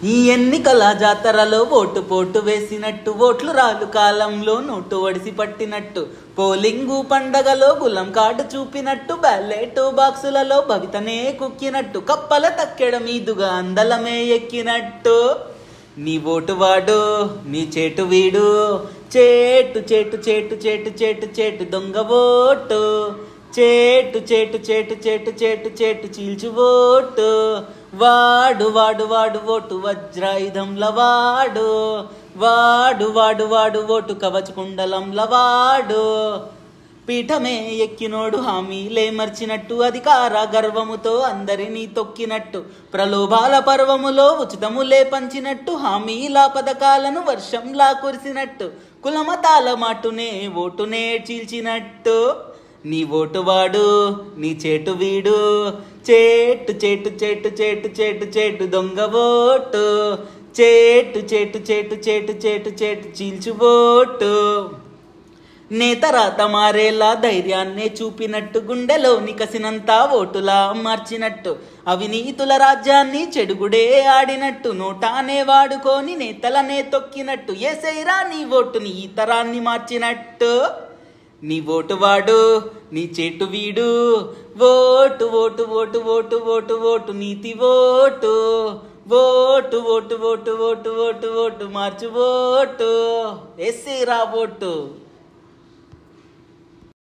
ఈ ఎన్నికల జాతరలో ఓటు పోటు వేసినట్టు, ఓట్లు రాలు కాలంలో నోటు వడిసి పట్టినట్టు, పోలింగు పండగలో గులం కార్డు చూపినట్టు, బ్యాలెట్ బాక్సులలో భవితనే కుక్కినట్టు, కప్పల తక్కెడ మీదుగా అందలమే ఎక్కినట్టు. నీ ఓటు వాడు, నీ చేటు వీడు, చేటు చేటు చేటు చేటు చేటు చేటు దొంగ ఓటు, చేటు చేటు చేటు చేటు చేటు చేటు చీల్చు ఓటు. వాడు వాడు వాడు ఓటు వజ్రాయుధంల వాడు, వాడు వాడు వాడు ఓటు కవచ కుండలంల వాడు. పీఠమే ఎక్కినోడు హామీలే మర్చినట్టు, అధికార గర్వముతో అందరినీ తొక్కినట్టు, ప్రలోభాల పర్వములో ఉచితములే పంచినట్టు, హామీల పథకాలను వర్షంలా కురిసినట్టు, కులమతాల మాటునే ఓటునే చీల్చినట్టు. నీ ఓటు వాడు, నీ చేటు వీడు, చేటు చేటు చేటు చేటు చేటు చేటు దొంగ ఓటు, చేటు చేటు చేటు చేటు చేటు చేటు చీల్చు ఓటు. నేత రాత మారేలా ధైర్యాన్నే చూపినట్టు, గుండెలోని కసినంతా ఓటులా మార్చినట్టు, అవినీతుల రాజ్యాన్ని చెడుగుడే ఆడినట్టు, నోటానే వాడుకొని నేతలనే తొక్కినట్టు, ఏసైరా నీ ఓటుని ఈ తరాన్ని మార్చినట్టు. నీ ఓటు వాడు, నీ చేటు వీడు, vote vote vote vote vote vote నీతి vote, vote vote vote vote vote vote మార్చు ఓటు, ఎస్సీరా ఓటు.